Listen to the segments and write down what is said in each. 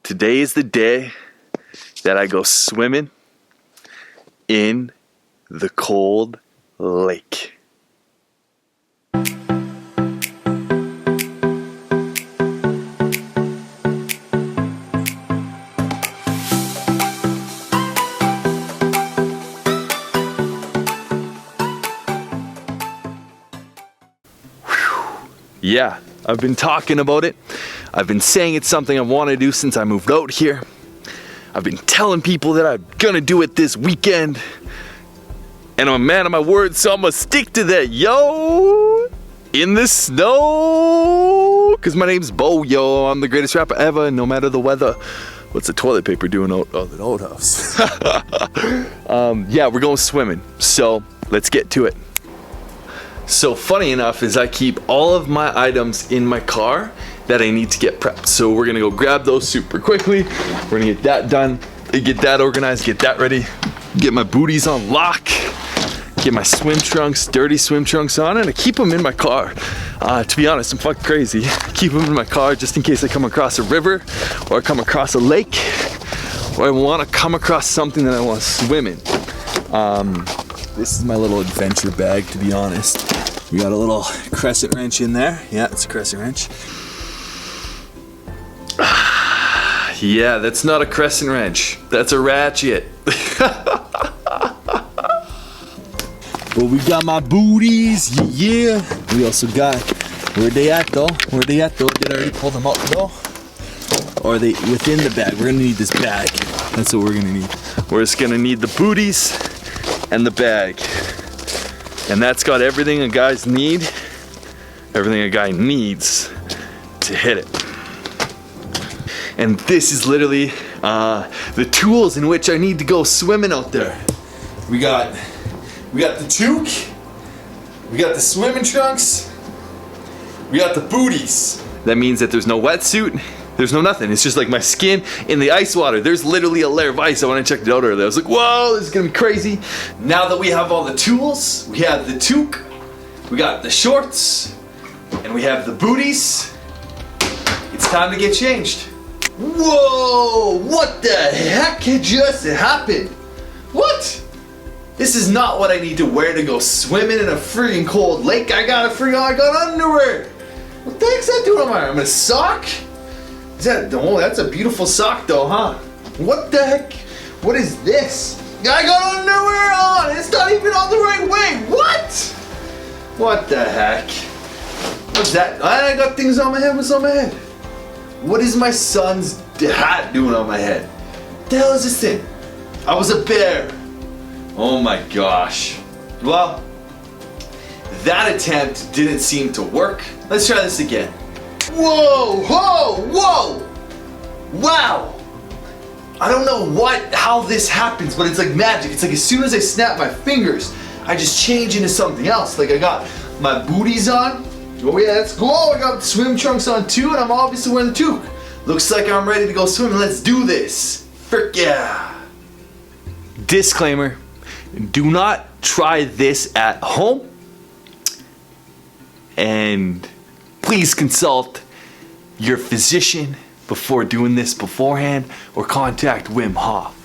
Today is the day that I go swimming in the cold lake. Yeah, I've been talking about it. I've been saying it's something I want to do since I moved out here. I've been telling people that I'm gonna do it this weekend. And I'm a man of my word, so I'm gonna stick to that, yo! In the snow! Cause my name's Bo, yo. I'm the greatest rapper ever, no matter the weather. What's the toilet paper doing out of the old house? Yeah, we're going swimming. So, let's get to it. So funny enough is I keep all of my items in my car that I need to get prepped. So we're gonna go grab those super quickly. We're gonna get that done, get that organized, get that ready, get my booties on lock, get my swim trunks, dirty swim trunks on, and I keep them in my car. To be honest, I'm fucking crazy. I keep them in my car just in case I come across a river or I come across a lake or I wanna come across something that I wanna swim in. This is my little adventure bag, to be honest. We got a little crescent wrench in there. Yeah, it's a crescent wrench. Yeah, that's not a crescent wrench. That's a ratchet. Well, we got my booties, yeah. We also got, where they at though? Did I already pull them out though? Or are they within the bag? We're gonna need this bag. That's what we're gonna need. We're just gonna need the booties and the bag. And that's got everything a guy needs to hit it. And this is literally the tools in which I need to go swimming out there. We got the toque, we got the swimming trunks, we got the booties. That means that there's no wetsuit, there's no nothing. It's just like my skin in the ice water. There's literally a layer of ice. When I checked it out earlier, I was like, whoa, this is gonna be crazy. Now that we have all the tools, we have the toque, we got the shorts, and we have the booties, it's time to get changed. Whoa, what the heck just happened? What? This is not what I need to wear to go swimming in a freaking cold lake. I got underwear. What the heck's that doing on my arm? A sock? Oh, that's a beautiful sock though, huh? What the heck? What is this? I got underwear on! It's not even on the right way! What? What the heck? What's that? I got things on my head. What's on my head? What is my son's hat doing on my head? What the hell is this thing? I was a bear. Oh my gosh. Well, that attempt didn't seem to work. Let's try this again. Whoa, whoa, whoa! Wow! I don't know how this happens, but it's like magic. It's like as soon as I snap my fingers, I just change into something else. Like I got my booties on. Oh yeah, let's go. I got swim trunks on too, and I'm obviously wearing the toque. Looks like I'm ready to go swimming. Let's do this. Frick yeah! Disclaimer, do not try this at home. And please consult your physician before doing this beforehand or contact Wim Hof.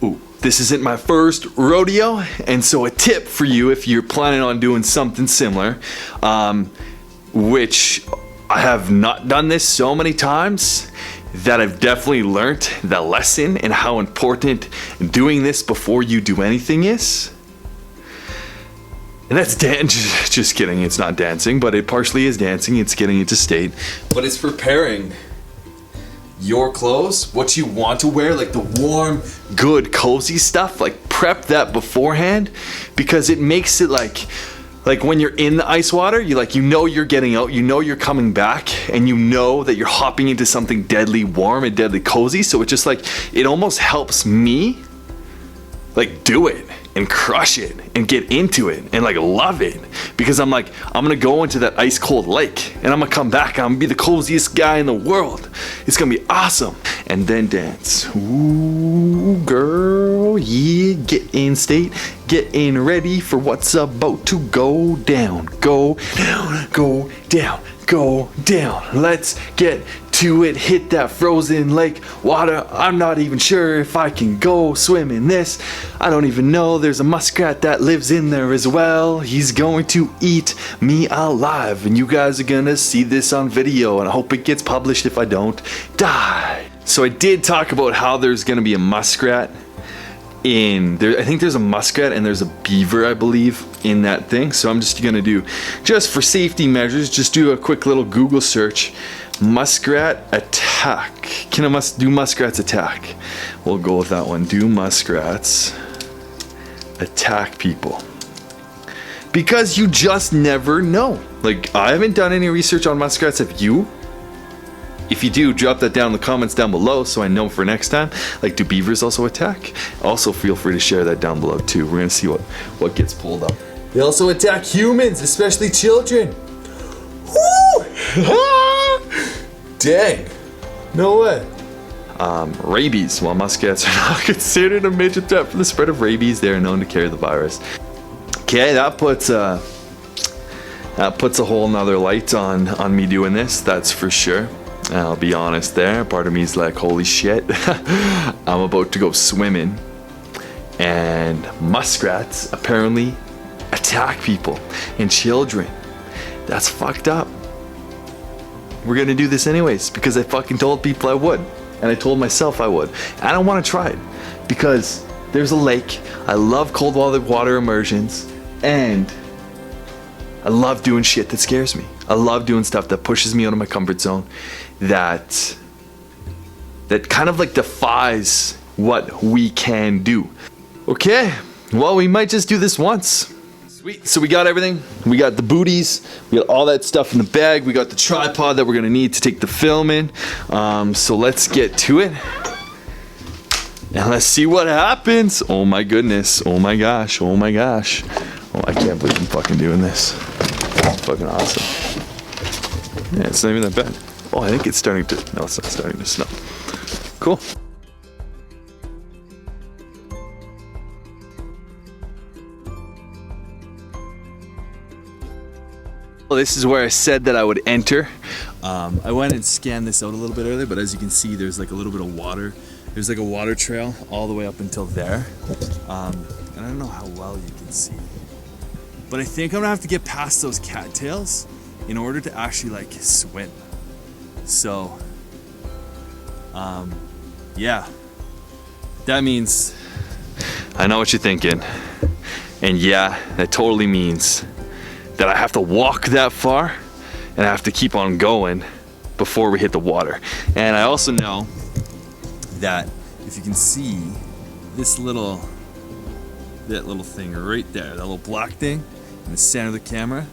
Ooh, this isn't my first rodeo, and so a tip for you if you're planning on doing something similar, which I have not done this so many times that I've definitely learned the lesson and how important doing this before you do anything is. And that's just kidding, it's not dancing, but it partially is dancing, it's getting into state. But it's preparing your clothes, what you want to wear, like the warm, good, cozy stuff, like prep that beforehand, because it makes it like when you're in the ice water, you know you're getting out, you know you're coming back, and you know that you're hopping into something deadly warm and deadly cozy, so it just it almost helps me do it and crush it and get into it and love it, because I'm gonna go into that ice cold lake and I'm gonna come back, I'm gonna be the coziest guy in the world. It's gonna be awesome. And then dance. Ooh, girl, yeah, get in state, get in ready for what's about to go down. Go down, go down, go down. Let's get to it, hit that frozen lake water. I'm not even sure if I can go swim in this. I don't even know there's a muskrat that lives in there as well. He's going to eat me alive, and you guys are gonna see this on video, and I hope it gets published if I don't die. So I did talk about how there's gonna be a muskrat in there. I think there's a muskrat and there's a beaver, I believe, in that thing. So I'm just gonna do, just for safety measures, just do a quick little Google search. Muskrat attack. Do muskrats attack? We'll go with that one. Do muskrats attack people? Because you just never know. Like, I haven't done any research on muskrats. Have you? If you do, drop that down in the comments down below so I know for next time. Like, do beavers also attack? Also, feel free to share that down below too. We're gonna see what gets pulled up. They also attack humans, especially children. Woo! Dang. No way. Rabies. While muskrats are not considered a major threat for the spread of rabies, they are known to carry the virus. Okay, that puts a whole nother light on me doing this, that's for sure. I'll be honest there. Part of me is like, holy shit. I'm about to go swimming, and muskrats apparently attack people and children. That's fucked up. We're gonna do this anyways because I fucking told people I would, and I told myself I would. And I don't want to try it because there's a lake. I love cold water immersions, and I love doing shit that scares me. I love doing stuff that pushes me out of my comfort zone, that kind of like defies what we can do. Okay, well, we might just do this once. Sweet, so we got everything. We got the booties, we got all that stuff in the bag, we got the tripod that we're gonna need to take the film in. So let's get to it. And let's see what happens. Oh my goodness, oh my gosh, oh my gosh. Oh, I can't believe I'm fucking doing this. It's fucking awesome. Yeah, it's not even that bad. Oh, I think it's starting to, no, it's not starting to snow. Cool. Well, this is where I said that I would enter. I went and scanned this out a little bit earlier, but as you can see, there's like a little bit of water. There's like a water trail all the way up until there. And I don't know how well you can see, but I think I'm gonna have to get past those cattails in order to actually like swim. So, yeah, that means, I know what you're thinking. And yeah, that totally means that I have to walk that far and I have to keep on going before we hit the water. And I also know that if you can see this that little thing right there, that little black thing in the center of the camera,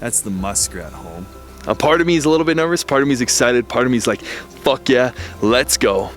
that's the muskrat home. A part of me is a little bit nervous, part of me is excited, part of me is like, fuck yeah, let's go.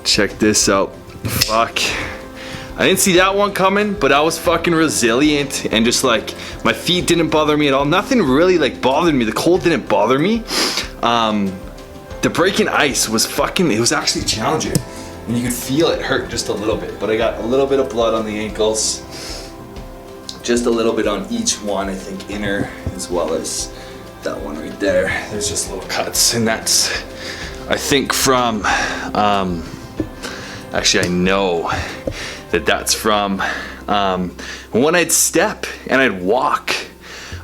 Check this out. Fuck. I didn't see that one coming, but I was fucking resilient and just like, my feet didn't bother me at all. Nothing really like bothered me. The cold didn't bother me. The breaking ice was fucking, it was actually challenging. And you could feel it hurt just a little bit, but I got a little bit of blood on the ankles. Just a little bit on each one, I think inner as well as that one right there. There's just little cuts, and that's, I think from, actually I know that that's from when I'd step and I'd walk,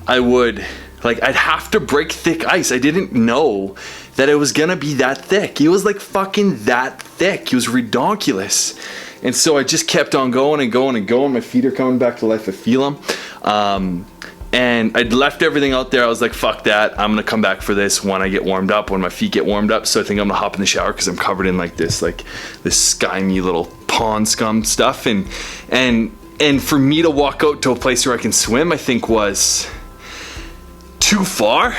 I would Like, I'd have to break thick ice. I didn't know that it was gonna be that thick. It was like fucking that thick. It was redonkulous. And so I just kept on going and going and going. My feet are coming back to life. I feel them. And I'd left everything out there. I was like, fuck that. I'm gonna come back for this when I get warmed up, when my feet get warmed up. So I think I'm gonna hop in the shower because I'm covered in like this slimy little pond scum stuff. And for me to walk out to a place where I can swim, I think was too far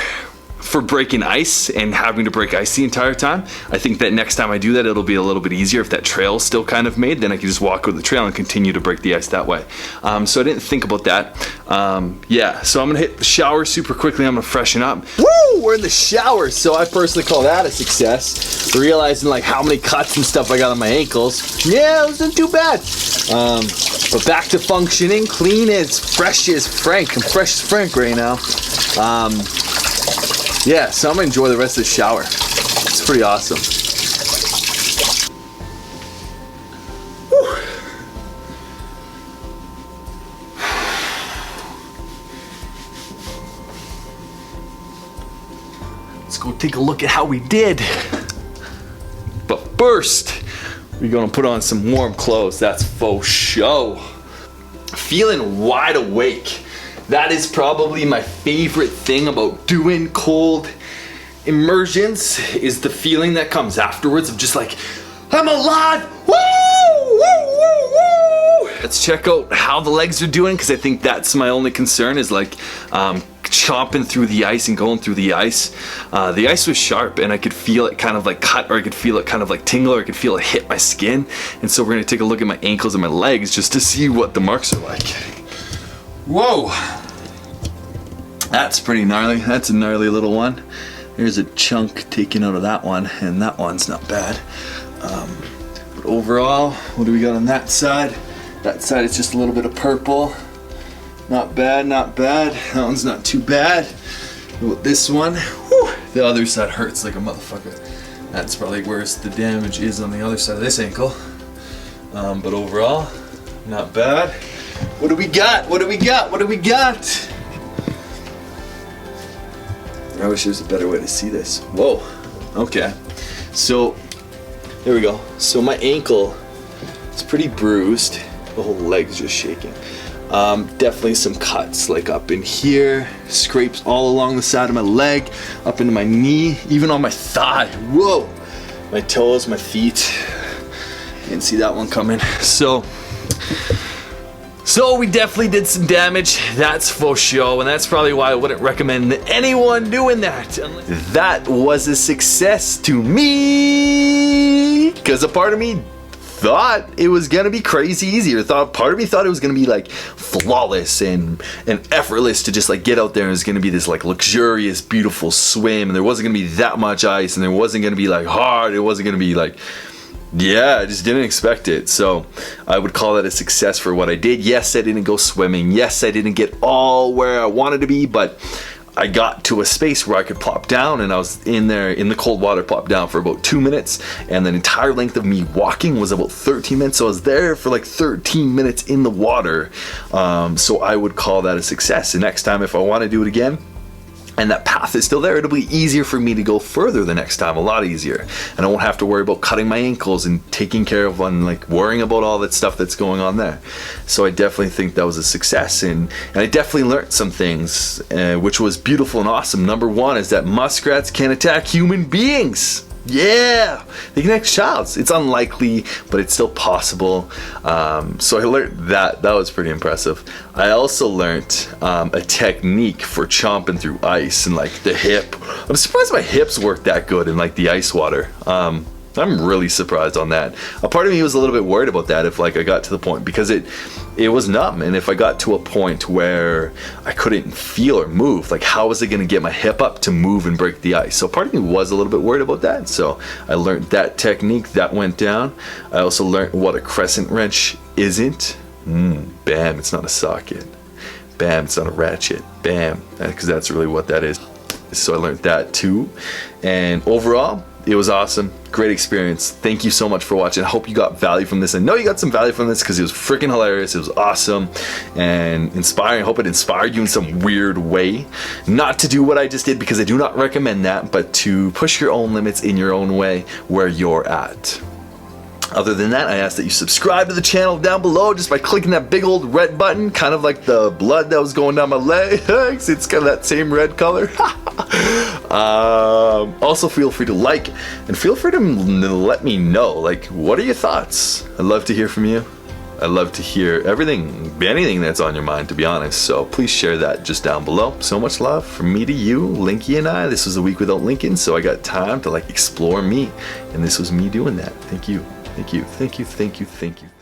for breaking ice and having to break ice the entire time. I think that next time I do that, it'll be a little bit easier. If that trail's still kind of made, then I can just walk over the trail and continue to break the ice that way. So I didn't think about that. Yeah, so I'm gonna hit the shower super quickly. I'm gonna freshen up. Woo! We're in the shower, so I personally call that a success. Realizing like how many cuts and stuff I got on my ankles. Yeah, it wasn't too bad. But back to functioning, clean as fresh as Frank. I'm fresh as Frank right now. Yeah, so I'm gonna enjoy the rest of the shower. It's pretty awesome. Whew. Let's go take a look at how we did. But first, we're gonna put on some warm clothes. That's faux show. Feeling wide awake. That is probably my favorite thing about doing cold immersions, is the feeling that comes afterwards of just like, I'm alive! Woo! Woo! Woo! Woo! Let's check out how the legs are doing, because I think that's my only concern, is like chomping through the ice and going through the ice. The ice was sharp and I could feel it kind of like cut, or I could feel it kind of like tingle, or I could feel it hit my skin. And so we're gonna take a look at my ankles and my legs just to see what the marks are like. Whoa! That's pretty gnarly. That's a gnarly little one. There's a chunk taken out of that one, and that one's not bad. But overall, what do we got on that side? That side is just a little bit of purple. Not bad, not bad. That one's not too bad. What about this one? Whew, the other side hurts like a motherfucker. That's probably where the damage is, on the other side of this ankle. But overall, not bad. What do we got? What do we got? What do we got? I wish there was a better way to see this. Whoa. Okay. So, there we go. So my ankle is pretty bruised. The whole leg's just shaking. Definitely some cuts, like up in here, scrapes all along the side of my leg, up into my knee, even on my thigh. Whoa. My toes, my feet. Didn't see that one coming. So we definitely did some damage, that's for sure, and that's probably why I wouldn't recommend anyone doing that. That was a success to me, because a part of me thought it was gonna be crazy easy, or part of me thought it was gonna be like flawless and effortless to just like get out there, and it was gonna be this like luxurious, beautiful swim, and there wasn't gonna be that much ice, and there wasn't gonna be like hard, it wasn't gonna be like, yeah, I just didn't expect it. So I would call that a success for what I did. Yes, I didn't go swimming. Yes, I didn't get all where I wanted to be, but I got to a space where I could plop down, and I was in there in the cold water, plopped down for about 2 minutes, and the entire length of me walking was about 13 minutes. So I was there for like 13 minutes in the water. So I would call that a success. And next time, if I want to do it again, and that path is still there, it'll be easier for me to go further the next time, a lot easier. And I won't have to worry about cutting my ankles and taking care of one, like worrying about all that stuff that's going on there. So I definitely think that was a success. And I definitely learned some things, which was beautiful and awesome. Number one is that muskrats can attack human beings. Yeah, they can attack childs. It's unlikely, but it's still possible. So I learned that. That was pretty impressive. I also learned a technique for chomping through ice and like the hip. I'm surprised my hips worked that good in like the ice water. I'm really surprised on that. A part of me was a little bit worried about that if like I got to the point, because it was numb, and if I got to a point where I couldn't feel or move, like how was I gonna get my hip up to move and break the ice? So part of me was a little bit worried about that. So I learned that technique, that went down. I also learned what a crescent wrench isn't. Bam, it's not a socket. Bam, it's not a ratchet. Bam, because that's really what that is. So I learned that too. And overall, It was awesome. Great experience. Thank you so much for watching. I hope you got value from this. I know you got some value from this because it was freaking hilarious. It was awesome and inspiring. I hope it inspired you in some weird way. Not to do what I just did, because I do not recommend that, but to push your own limits in your own way where you're at. Other than that, I ask that you subscribe to the channel down below just by clicking that big old red button, kind of like the blood that was going down my legs. It's got that same red color. Also, feel free to like, and feel free to let me know, like, what are your thoughts? I'd love to hear from you. I'd love to hear anything that's on your mind, to be honest. So please share that just down below. So much love from me to you, Linky and I. This was a week without Lincoln, so I got time to like explore me, and this was me doing that. Thank you. Thank you, thank you, thank you, thank you, thank you.